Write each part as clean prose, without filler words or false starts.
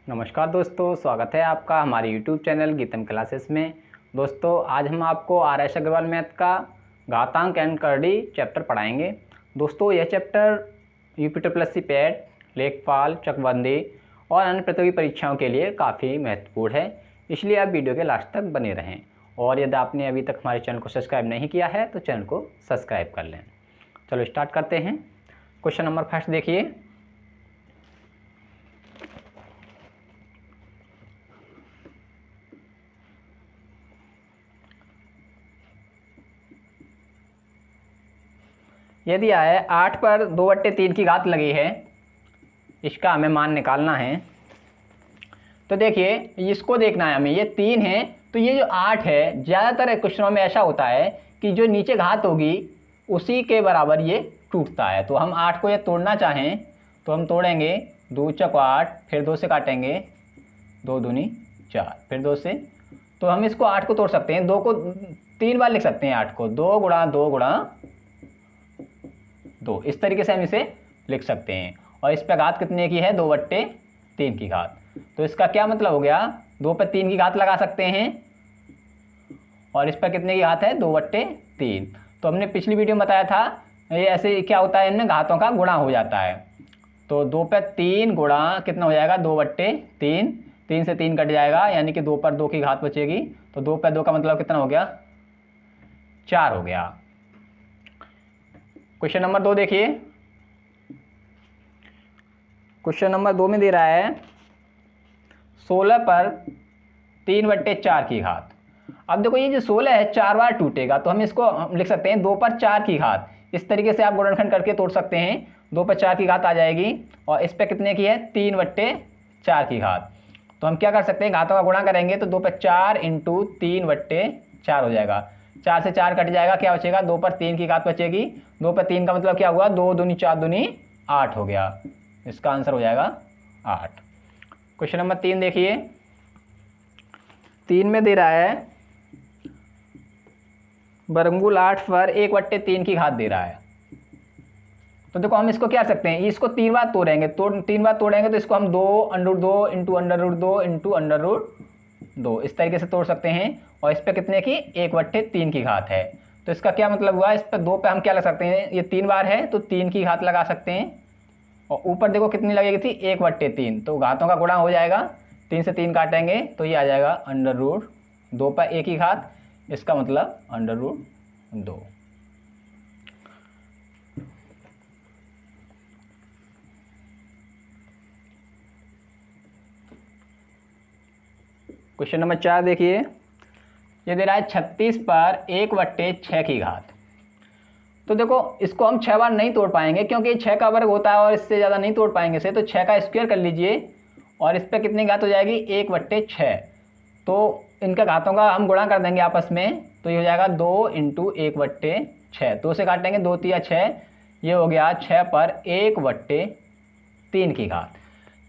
नमस्कार दोस्तों, स्वागत है आपका हमारे YouTube चैनल गीतम क्लासेस में। दोस्तों आज हम आपको आर.एस. अग्रवाल मैथ का घातांक एंड करड़ी चैप्टर पढ़ाएंगे। दोस्तों यह चैप्टर UPSSC पैट, लेखपाल, चकबंदी और अन्य प्रतियोगी परीक्षाओं के लिए काफ़ी महत्वपूर्ण है, इसलिए आप वीडियो के लास्ट तक बने रहें। और यदि आपने अभी तक हमारे चैनल को सब्सक्राइब नहीं किया है तो चैनल को सब्सक्राइब कर लें। चलो स्टार्ट करते हैं। क्वेश्चन नंबर फर्स्ट देखिए। यदि आए 8 पर 2/3 की घात लगी है, इसका हमें मान निकालना है। तो देखिए इसको देखना है हमें, ये 3 है तो ये जो 8 है, ज़्यादातर क्वेश्चनों में ऐसा होता है कि जो नीचे घात होगी उसी के बराबर ये टूटता है। तो हम 8 को ये तोड़ना चाहें तो हम तोड़ेंगे, 2 चौक 8, फिर 2 से काटेंगे, 2 दूनी 4, फिर 2 से। तो हम इसको 8 को तोड़ सकते हैं, 2 को 3 बार लिख सकते हैं। 8 को 2 गुणा 2 गुणा 2, इस तरीके से हम इसे लिख सकते हैं। और इस पर घात कितने की है? 2/3 की घात। तो इसका क्या मतलब हो गया? 2/3 की घात लगा सकते हैं और इस पर कितने की घात है? 2/3। तो हमने पिछली वीडियो में बताया था ये ऐसे क्या होता है, इनमें घातों का गुणा हो जाता है। तो 2/3 गुणा कितना हो जाएगा? 2/3। 3 से 3 कट जाएगा, यानी कि 2 पर 2 की घात बचेगी। तो 2 पर 2 का मतलब कितना हो गया? 4 हो गया। क्वेश्चन नंबर 2 देखिए। क्वेश्चन नंबर 2 में दे रहा है 16 पर 3/4 की घात। अब देखो ये जो 16 है 4 बार टूटेगा, तो हम इसको लिख सकते हैं 2 पर 4 की घात। इस तरीके से आप गुणनखंड करके तोड़ सकते हैं। 2 पर 4 की घात आ जाएगी और इस पर कितने की है? 3/4 की घात। तो हम क्या कर सकते हैं, घातों का गुणा करेंगे तो 2 पर 4 इंटू 3/4 हो जाएगा। 4 से 4 कट जाएगा, क्या बचेगा? 2 पर 3 की घात बचेगी। 2 पर 3 का मतलब क्या हुआ? 2 दूनी 4 दूनी 8 हो गया। इसका आंसर हो जाएगा 8। क्वेश्चन नंबर 3 देखिए। 3 में दे रहा है वर्गमूल 8 पर 1/3 की घात दे रहा है। तो देखो हम इसको क्या कर सकते हैं, इसको 3 बार तोड़ेंगे। 3 बार तोड़ेंगे तो इसको हम 2√2 इंटू √2 इंटू √2 इस तरीके से तोड़ सकते हैं। और इस पर कितने की? 1/3 की घात है। तो इसका क्या मतलब हुआ? इस पर 2 पे हम क्या लगा सकते हैं, ये 3 बार है तो 3 की घात लगा सकते हैं। और ऊपर देखो कितनी लगेगी थी? 1/3। तो घातों का गुणा हो जाएगा, 3 से 3 काटेंगे तो ये आ जाएगा √2 पर 1 की घात, इसका मतलब √2। क्वेश्चन नंबर 4 देखिए। ये दे रहा है 36 पर 1/6 की घात। तो देखो इसको हम 6 बार नहीं तोड़ पाएंगे क्योंकि 6 का वर्ग होता है और इससे ज़्यादा नहीं तोड़ पाएंगे इसे। तो 6 का स्क्वायर कर लीजिए और इस पर कितनी घात हो जाएगी? 1/6। तो इनका घातों का हम गुणा कर देंगे आपस में, तो ये हो जाएगा 2 इंटू 1/6। 2 से काटेंगे, 2 तिया 6, ये हो गया 6 पर 1/3 की घात।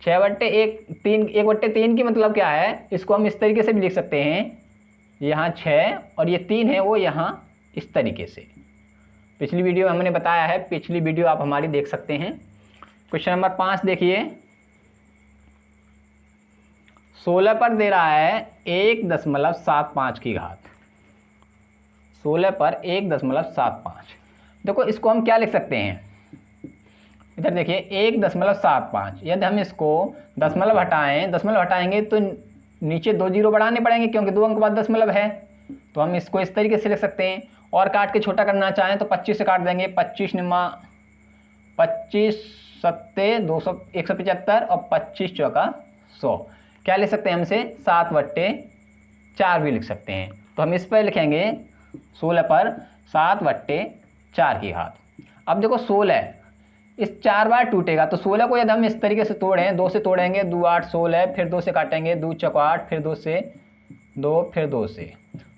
1/3 की मतलब क्या है? इसको हम इस तरीके से भी लिख सकते हैं, यहाँ 6 और ये 3 है वो यहाँ इस तरीके से। पिछली वीडियो हमने बताया है, पिछली वीडियो आप हमारी देख सकते हैं। क्वेश्चन नंबर 5 देखिए। 16 पर दे रहा है 1.75 की घात। 16 पर 1.75। देखो इसको हम क्या लिख सकते हैं, इधर देखिए 1.75। यदि हम इसको दशमलव हटाएंगे तो नीचे 2 जीरो बढ़ाने पड़ेंगे क्योंकि 2 अंक बाद दशमलव है। तो हम इसको इस तरीके से लिख सकते हैं। और काट के छोटा करना चाहें तो 25 से काट देंगे। 25 निम्मा 25 सत्ते 200 175 और 25 चौका 100। क्या लिख सकते हैं हमसे? 7/4 भी लिख सकते हैं। तो हम इस पर लिखेंगे 16 पर 7/4 की घात। अब देखो 16 इस 4 बार टूटेगा, तो 16 को यदि हम इस तरीके से तोड़ें, 2 से तोड़ेंगे, 2 8 16, फिर 2 से काटेंगे, 2 चौक 8, फिर 2 से 2, फिर 2 से,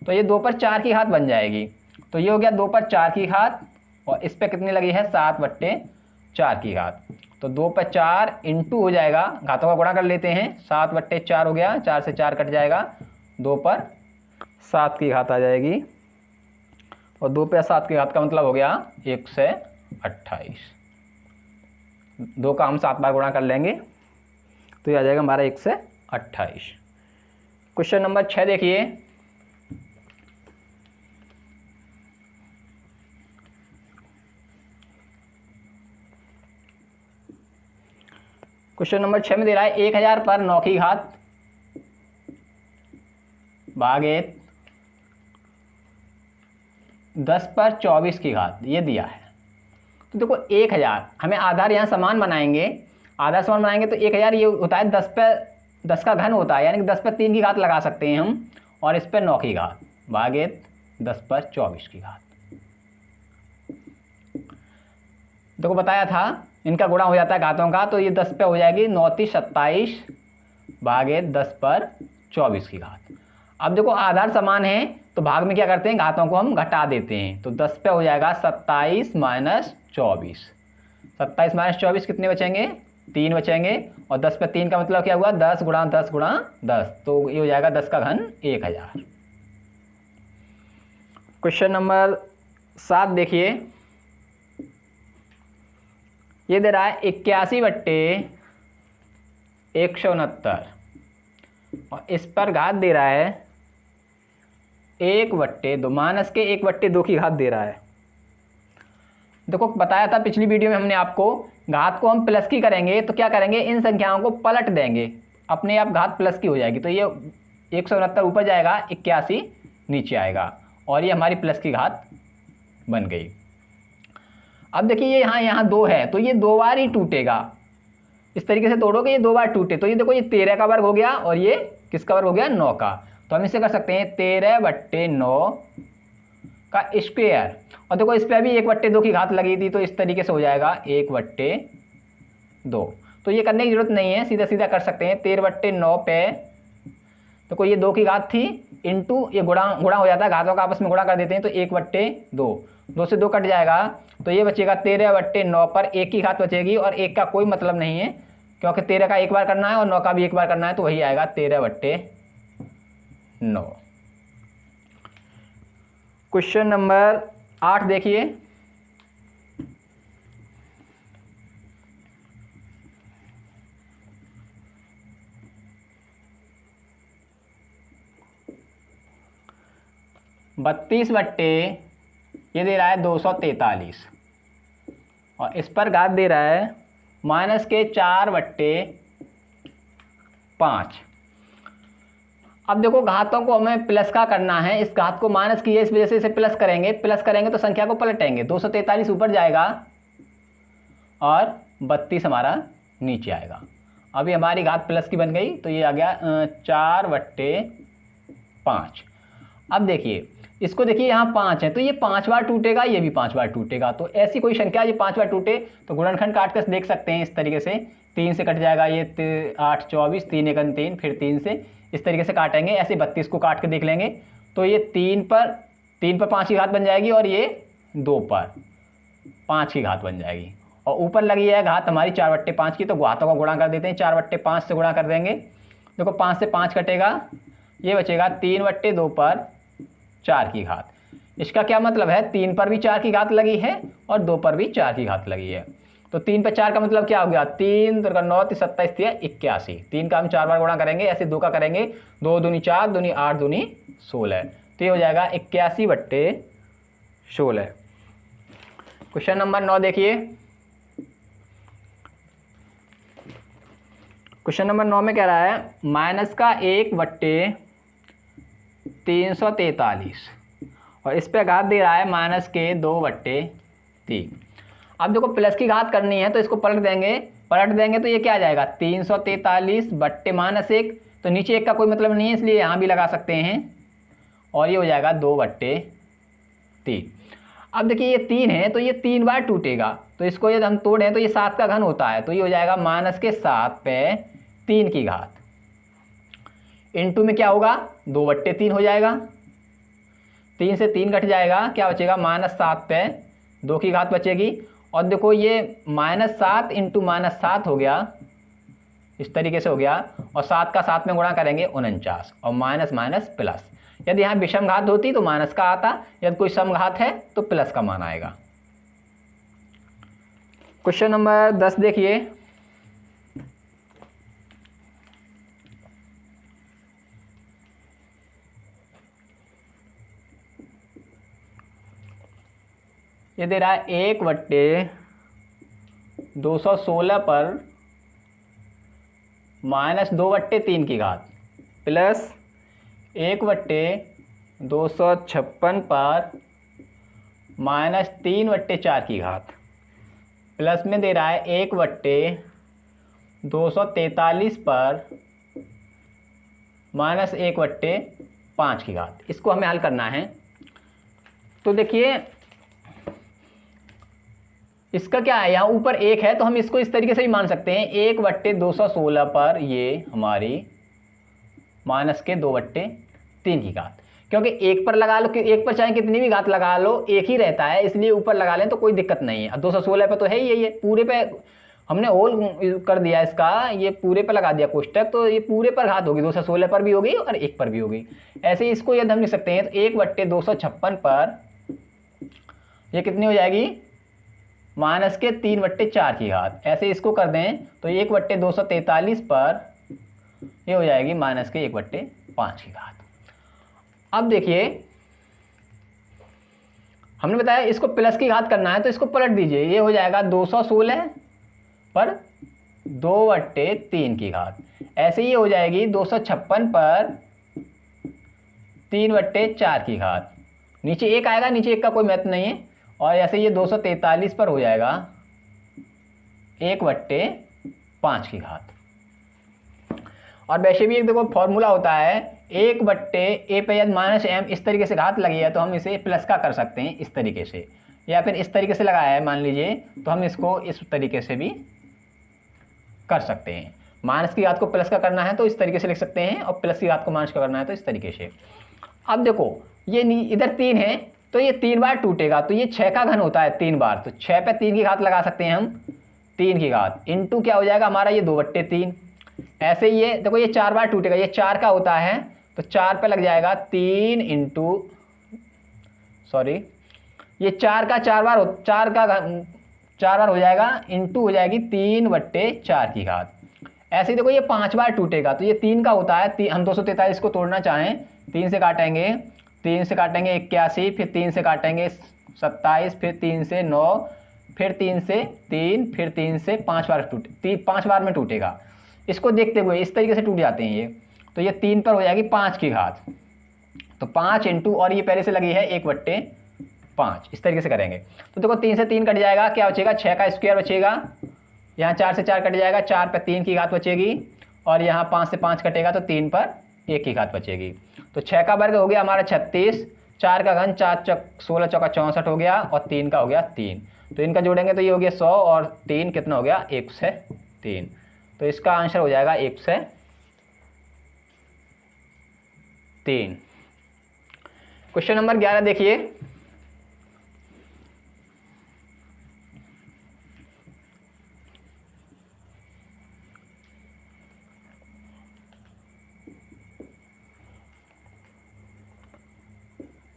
तो ये 2 पर 4 की घात बन जाएगी। तो ये हो गया 2 पर 4 की घात और इस पर कितनी लगी है? 7/4 की घात। तो 2 पर 4 इंटू हो जाएगा, घातों का गुणा कर लेते हैं, 7/4 हो गया, 4 से 4 कट जाएगा, 2 पर 7 की घात आ जाएगी। और 2 पर 7 की घात का मतलब हो गया 128। 2 का हम 7 बार गुणा कर लेंगे तो ये आ जाएगा हमारा 128। 28। क्वेश्चन नंबर 6 देखिए, क्वेश्चन नंबर 6 में दे रहा है 1000 पर 9 की घात भागे 10 पर 24 की घात, ये दिया है। तो देखो 1000, हमें आधार यहाँ समान बनाएंगे, आधार समान बनाएंगे तो 1000 ये होता है 10 पे 10 का घन होता है, यानी कि 10 पर 3 की घात लगा सकते हैं हम, और इस पर 9 की घात भागे 10 पर 24 की घात। देखो बताया था इनका गुणा हो जाता है घातों का, तो ये 10 पे हो जाएगी 9 × 27 भागे 10 पर 24 की घात। अब देखो आधार समान है तो भाग में क्या करते हैं, घातों को हम घटा देते हैं, तो 10 पे हो जाएगा 27 - 24। 27 - 24 कितने बचेंगे, 3 बचेंगे, और 10 पे 3 का मतलब क्या हुआ, 10 × 10 × 10, तो ये हो जाएगा 10 का घन 1000। क्वेश्चन नंबर 7 देखिए, ये दे रहा है 81/169, और इस पर घात दे रहा है 1/2 माइनस के 1/2 की घात दे रहा है। देखो बताया था पिछली वीडियो में हमने आपको, घात को हम प्लस की करेंगे तो क्या करेंगे, इन संख्याओं को पलट देंगे, अपने आप घात प्लस की हो जाएगी, तो ये 169 ऊपर जाएगा, 81 नीचे आएगा, और ये हमारी प्लस की घात बन गई। अब देखिए ये यहाँ 2 है तो ये 2 बार ही टूटेगा, इस तरीके से तोड़ोगे ये 2 बार टूटे, तो ये देखो ये 13 का वर्ग हो गया, और ये किसका वर्ग हो गया, 9 का, तो हम इसे कर सकते हैं 13/9 का स्क्वायर, और देखो इस पर भी 1/2 की घात लगी थी, तो इस तरीके से हो जाएगा 1/2। तो ये करने की जरूरत नहीं है, सीधा सीधा कर सकते हैं, 13/9 पे देखो ये 2 की घात थी इंटू ये गुणा हो जाता है, घातों का आपस में गुणा कर देते हैं, तो 1/2, 2 से 2 कट जाएगा, तो ये बचेगा 13/9 पर 1 की घात बचेगी, और 1 का कोई मतलब नहीं है क्योंकि 13 का एक बार करना है और 9 का भी एक बार करना है, तो वही आएगा 13/9। क्वेश्चन नंबर 8 देखिए, ये दे रहा है 243, और इस पर घात दे रहा है माइनस के 4/5। अब देखो घातों को हमें प्लस का करना है, इस घात को माइनस की है, इस वजह से इसे प्लस करेंगे तो संख्या को पलटेंगे, 243 ऊपर जाएगा और 32 हमारा नीचे आएगा। अभी हमारी घात प्लस की बन गई, तो ये आ गया 4/5। अब देखिए इसको, देखिए यहाँ 5 है तो ये 5 बार टूटेगा, ये भी 5 बार टूटेगा, तो ऐसी कोई संख्या ये 5 बार टूटे तो गुणनखंड काट कर देख सकते हैं इस तरीके से, 3 से कट जाएगा ये 8 24, 3 × 1 3, फिर 3 से इस तरीके से काटेंगे, ऐसे 32 को काट के देख लेंगे, तो ये 3 पर 5 की घात बन जाएगी, और ये 2 पर 5 की घात बन जाएगी, और ऊपर लगी है घात हमारी 4/5 की, तो घातों का गुणा कर देते हैं, 4/5 से गुणा कर देंगे, देखो 5 से 5 कटेगा, ये बचेगा 3/2 पर 4 की घात। इसका क्या मतलब है, 3 पर भी 4 की घात लगी है और 2 पर भी 4 की घात लगी है, तो 3 पर 4 का मतलब क्या हो गया, 3 × 9 = 27, 81, 3 का हम 4 बार गुणा करेंगे, ऐसे 2 का करेंगे, 2 दूनी 4, दूनी 8, दूनी 16, तो ये हो जाएगा 81/16। क्वेश्चन नंबर 9 देखिए, क्वेश्चन नंबर 9 में कह रहा है माइनस का 1/343, और इस पे घात दे रहा है माइनस के 2/3। अब देखो प्लस की घात करनी है तो इसको पलट देंगे तो ये क्या आ जाएगा, 343/-1, तो नीचे 1 का कोई मतलब नहीं है इसलिए यहाँ भी लगा सकते हैं, और ये हो जाएगा 2/3। अब देखिए ये 3 है तो ये 3 बार टूटेगा, तो इसको यदि हम तोड़ें तो ये 7 का घन होता है, तो ये हो जाएगा माइनस के 7 पे 3 की घात, इंटू में क्या होगा, 2/3 हो जाएगा, 3 से 3 घट जाएगा, क्या बचेगा, -7 पे 2 की घात बचेगी, और देखो ये -7 × -7 हो गया, इस तरीके से हो गया, और 7 का 7 में गुणा करेंगे 49, और माइनस माइनस प्लस, यदि यहाँ विषम घात होती तो माइनस का आता, यदि कोई सम घात है तो प्लस का मान आएगा। क्वेश्चन नंबर 10 देखिए, ये दे रहा है 1/216 पर -2/3 की घात प्लस 1/256 पर -3/4 की घात प्लस में दे रहा है 1/243 पर -1/5 की घात। इसको हमें हल करना है। तो देखिए इसका क्या है, यहाँ ऊपर 1 है तो हम इसको इस तरीके से भी मान सकते हैं 1/216 पर ये हमारी -2/3 की घात, क्योंकि 1 पर लगा लो कि 1 पर चाहे कितनी भी घात लगा लो 1 ही रहता है, इसलिए ऊपर लगा लें तो कोई दिक्कत नहीं है। 216 पे तो है ही ये पूरे पे हमने होल कर दिया इसका, ये पूरे पर लगा दिया कोष्टक, तो ये पूरे पर घात होगी, 216 पर भी होगी और 1 पर भी होगी। ऐसे ही इसको यदि हम लिख सकते हैं तो 1/256 पर ये कितनी हो जाएगी -3/4 की घात। ऐसे इसको कर दें तो 1/243 पर ये हो जाएगी -1/5 की घात। अब देखिए हमने बताया इसको प्लस की घात करना है तो इसको पलट दीजिए, ये हो जाएगा 216 पर 2/3 की घात। ऐसे ही हो जाएगी 256 पर 3/4 की घात। नीचे 1 आएगा, नीचे 1 का कोई महत्व नहीं है। और ऐसे ये 243 पर हो जाएगा 1/5 की घात। और वैसे भी एक देखो फॉर्मूला होता है 1/a पे यदि -m इस तरीके से घात लगी है तो हम इसे प्लस का कर सकते हैं इस तरीके से, या फिर इस तरीके से लगाया है मान लीजिए तो हम इसको इस तरीके से भी कर सकते हैं। माइनस की घात को प्लस का करना है तो इस तरीके से लिख सकते हैं और प्लस की घात को माइनस का करना है तो इस तरीके से। अब देखो ये इधर 3 है तो ये 3 बार टूटेगा, तो ये 6 का घन होता है 3 बार, तो 6 पे 3 की घात लगा सकते हैं हम, 3 की घात इंटू क्या हो जाएगा हमारा ये 2/3। ऐसे ये देखो ये 4 बार टूटेगा, ये 4 का होता है तो 4 पे लग जाएगा 3 इंटू ये 4 का 4 बार 4 बार हो जाएगा इंटू हो जाएगी 3/4 की घात। ऐसे ही देखो ये 5 बार टूटेगा तो ये 3 का होता है, हम 243 को तोड़ना चाहें 3 से काटेंगे, 3 से काटेंगे 81, फिर 3 से काटेंगे 27, फिर 3 से 9, फिर 3 से 3, फिर 3 से 5 बार 5 बार में टूटेगा। इसको देखते हुए इस तरीके से टूट जाते हैं ये, तो ये 3 पर हो जाएगी 5 की घात, तो 5 इंटू और ये पहले से लगी है 1/5, इस तरीके से करेंगे। तो देखो 3 से 3 कट जाएगा, क्या बचेगा 6 का स्क्वायर बचेगा, यहाँ 4 से 4 कट जाएगा, 4 पर 3 की घात बचेगी, और यहाँ 5 से 5 कटेगा तो 3 पर 1 की घात बचेगी। तो 6 का वर्ग हो गया हमारा 36, 4 का घन 4 16 चौका 64 हो गया, और 3 का हो गया 3, तो इनका जोड़ेंगे तो ये हो गया 100 और 3 कितना हो गया 103, तो इसका आंसर हो जाएगा 103। क्वेश्चन नंबर 11 देखिए,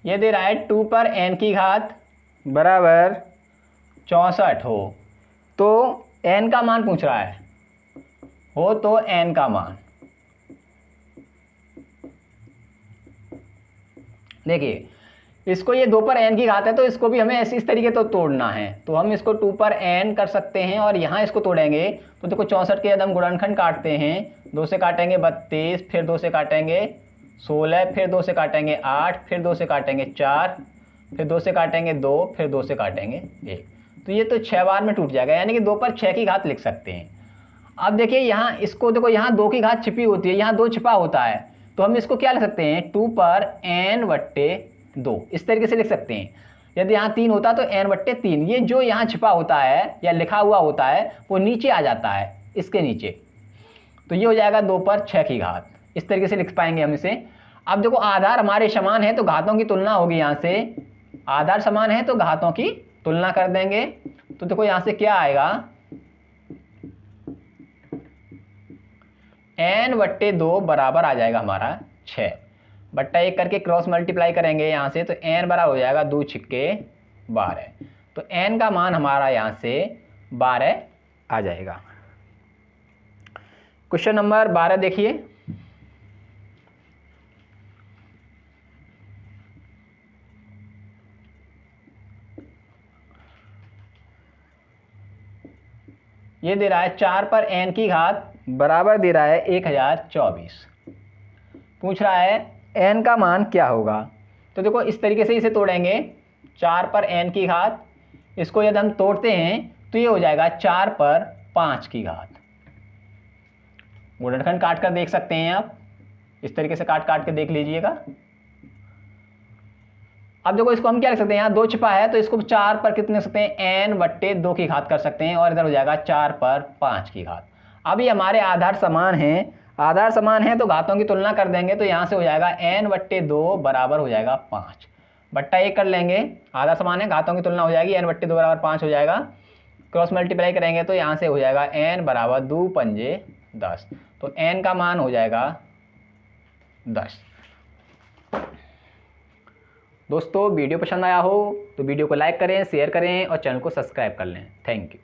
ये दे रहा है 2 पर n की घात बराबर 64 हो, तो n का मान पूछ रहा है, हो तो n का मान। देखिए इसको ये 2 पर n की घात है तो इसको भी हमें ऐसे इस तरीके तो तोड़ना है, तो हम इसको 2 पर n कर सकते हैं और यहाँ इसको तोड़ेंगे तो देखो 64 के यदि हम गुणनखंड काटते हैं, 2 से काटेंगे 32, फिर 2 से काटेंगे 16, फिर 2 से काटेंगे 8, फिर 2 से काटेंगे 4, फिर 2 से काटेंगे 2, फिर 2 से काटेंगे 1, तो ये तो 6 बार में टूट जाएगा, यानी कि 2 पर 6 की घात लिख सकते हैं। अब देखिए यहाँ इसको देखो, यहाँ 2 की घात छिपी होती है, यहाँ 2 छिपा होता है, तो हम इसको क्या लिख सकते हैं 2 पर n/2, इस तरीके से लिख सकते हैं। यदि यहाँ 3 होता तो n/3, ये जो यहाँ छिपा होता है या लिखा हुआ होता है वो नीचे आ जाता है इसके नीचे, तो ये हो जाएगा 2 पर 6 की घात, इस तरीके से लिख पाएंगे हम इसे। अब देखो आधार हमारे समान है तो घातों की तुलना होगी, यहाँ से आधार समान है तो घातों की तुलना कर देंगे, तो देखो यहाँ से क्या आएगा n/2 बराबर आ जाएगा हमारा 6/1 करके क्रॉस मल्टीप्लाई करेंगे यहाँ से, तो n बराबर हो जाएगा 2 छिक्के 12, तो n का मान हमारा यहाँ से 12 आ जाएगा। क्वेश्चन नंबर 12 देखिए, ये दे रहा है 4 पर n की घात बराबर दे रहा है 1024। पूछ रहा है n का मान क्या होगा। तो देखो इस तरीके से इसे तोड़ेंगे, 4 पर n की घात, इसको यदि हम तोड़ते हैं तो ये हो जाएगा 4 पर 5 की घात। गुणनखंड काट कर देख सकते हैं आप, इस तरीके से काट काट के देख लीजिएगा। अब देखो इसको हम क्या लिख सकते हैं, यहाँ 2 छिपा है तो इसको 4 पर कितने लिख सकते हैं, n/2 की घात कर सकते हैं, और इधर हो जाएगा 4 पर 5 की घात। अब ये हमारे आधार समान हैं, आधार समान है तो घातों की तुलना कर देंगे, तो यहाँ से हो जाएगा n/2 बराबर हो जाएगा 5 बट्टा 1 कर लेंगे, आधार समान है, घातों की तुलना हो जाएगी, n/2 बराबर 5 हो जाएगा। क्रॉस मल्टीप्लाई करेंगे तो यहाँ से हो जाएगा n बराबर 2 पंजे 10, तो n का मान हो जाएगा 10। दोस्तों वीडियो पसंद आया हो तो वीडियो को लाइक करें, शेयर करें और चैनल को सब्सक्राइब कर लें। Thank you.